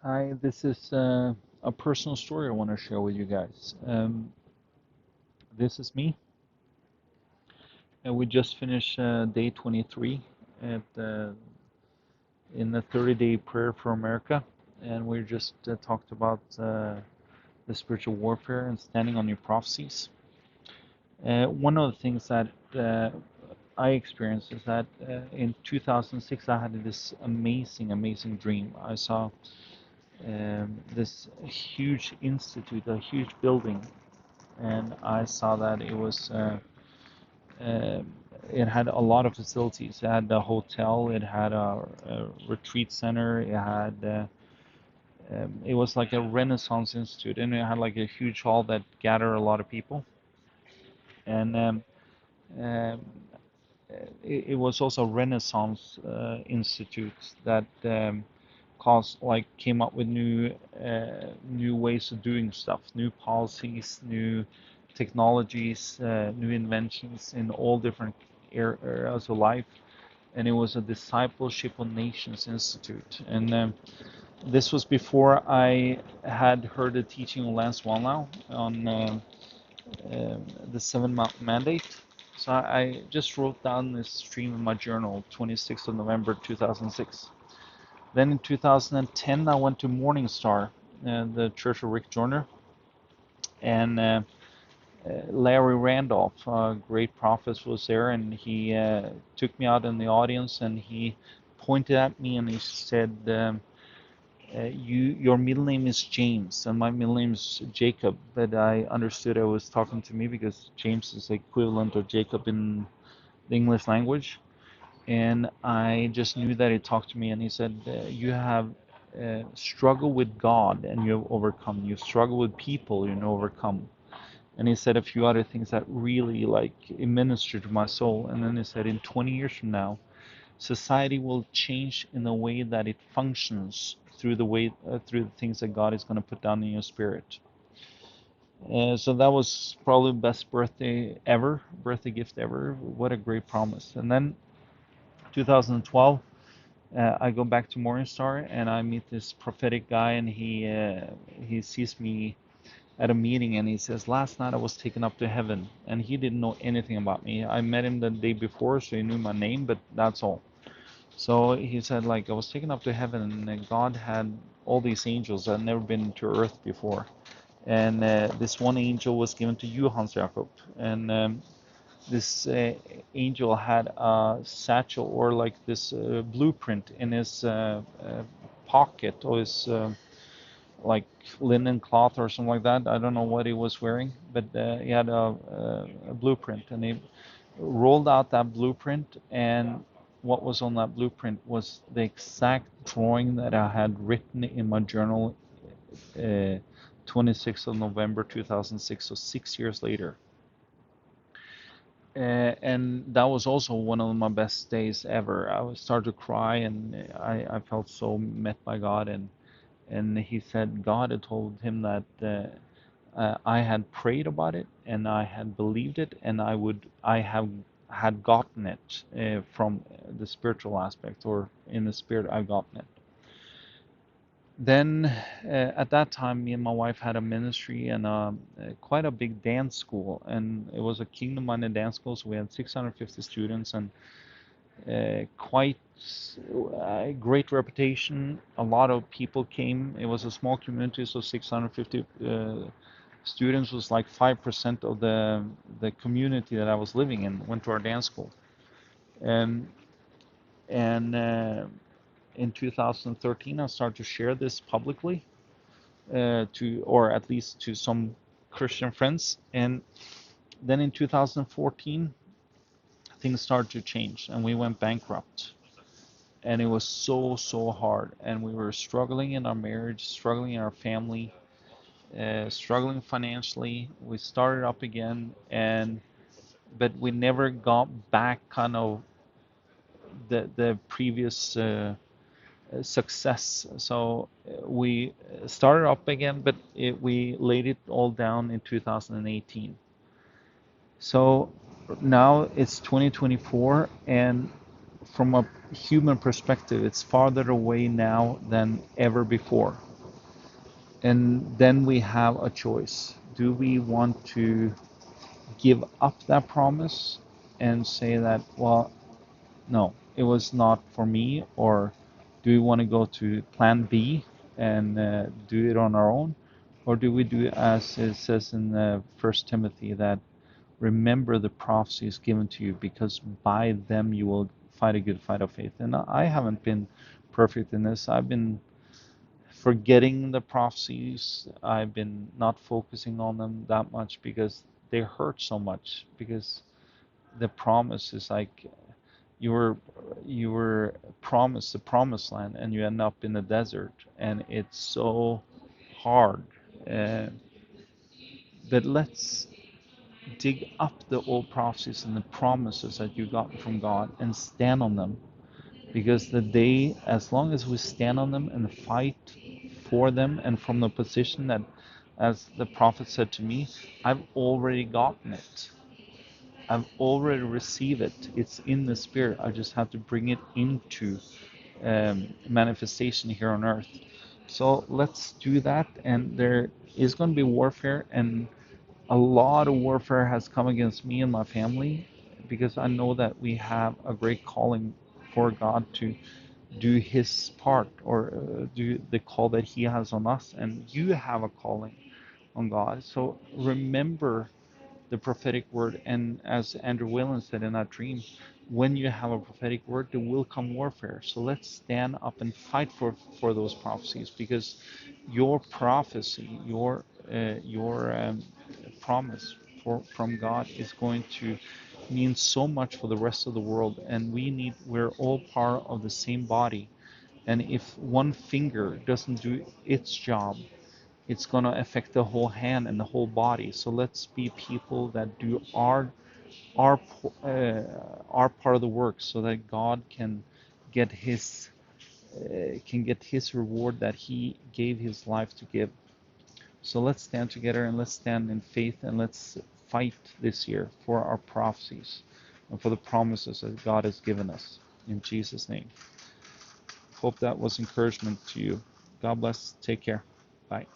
Hi, this is a personal story I want to share with you guys. This is me, and we just finished day 23 at in the 30-day prayer for America, and we just talked about the spiritual warfare and standing on your prophecies. One of the things that I experienced is that in 2006 I had this amazing dream. I saw this huge institute, a huge building, and I saw that uh, it had a lot of facilities. It had a hotel, it had a retreat center, it was like a Renaissance institute, and it had like a huge hall that gathered a lot of people. And um, it was also a Renaissance institute that came up with new ways of doing stuff, new policies, new technologies, new inventions in all different areas of life. And it was a Discipleship of Nations Institute. And this was before I had heard the teaching of Lance Wallnau on the Seven Mountain Mandate. So I just wrote down this stream in my journal, 26th of November 2006. Then in 2010, I went to Morningstar, the Church of Rick Joyner, and Larry Randolph, a great prophet, was there, and he took me out in the audience, and he pointed at me and he said, your middle name is James, and my middle name is Jacob. But I understood I was talking to me because James is the equivalent of Jacob in the English language. And I just knew that he talked to me, and he said, "You have struggled with God, and you have overcome. You've struggled with people, you know, overcome." And he said a few other things that really like ministered to my soul. And then he said, in 20 years from now, society will change in the way that it functions through the things that God is going to put down in your spirit. So that was probably the best birthday gift ever. What a great promise. And then 2012, I go back to Morningstar and I meet this prophetic guy, and he sees me at a meeting, and he says, "Last night I was taken up to heaven," and he didn't know anything about me. I met him the day before, so he knew my name, but that's all. So he said, like, I was taken up to heaven, and God had all these angels that had never been to earth before. And this one angel was given to you, Hans Jakob. And this angel had a satchel, or like this blueprint in his pocket, or his like linen cloth or something like that. I don't know what he was wearing, but he had a blueprint, and he rolled out that blueprint, and what was on that blueprint was the exact drawing that I had written in my journal, uh, 26th of November 2006, so 6 years later. And that was also one of my best days ever. I started to cry, and I felt so met by God. And he said God had told him that I had prayed about it, and I had believed it, and I have had gotten it from the spiritual aspect, or in the spirit I've gotten it. Then at that time, me and my wife had a ministry and quite a big dance school, and it was a kingdom-minded dance school. So we had 650 students, and quite great reputation. A lot of people came. It was a small community, so 650 students was like 5% of the community that I was living in went to our dance school. And and in 2013, I started to share this publicly or at least to some Christian friends. And then in 2014, things started to change, and we went bankrupt. And it was so hard, and we were struggling in our marriage, struggling in our family, struggling financially. We started up again, and but we never got back kind of the previous success. So we started up again, but we laid it all down in 2018. So now it's 2024, and from a human perspective, it's farther away now than ever before. And then we have a choice. Do we want to give up that promise and say that, well, no, it was not for me, or do we want to go to plan B and do it on our own, or do we do as it says in 1 Timothy, that remember the prophecies given to you, because by them you will fight a good fight of faith. And I haven't been perfect in this. I've been forgetting the prophecies. I've been not focusing on them that much because they hurt so much, because the promise is like you were you were promised the promised land and you end up in the desert, and it's so hard. uh, but let's dig up the old prophecies and the promises that you got from God and stand on them, because the day, as long as we stand on them and fight for them, and from the position that, as the prophet said to me, I've already gotten it. I've already received it. It's in the spirit. I just have to bring it into manifestation here on earth. So let's do that. And there is going to be warfare, and a lot of warfare has come against me and my family, because I know that we have a great calling for God to do His part, or do the call that He has on us. And you have a calling on God. So remember the prophetic word. And as Andrew Whalen said in that dream, when you have a prophetic word, there will come warfare. So let's stand up and fight for those prophecies, because your prophecy, your promise from God is going to mean so much for the rest of the world. And we're all part of the same body. And if one finger doesn't do its job, it's going to affect the whole hand and the whole body. So let's be people that do our our part of the work, so that God get his can get his reward that He gave His life to give. So let's stand together, and let's stand in faith, and let's fight this year for our prophecies and for the promises that God has given us. In Jesus' name. Hope that was encouragement to you. God bless. Take care. Bye.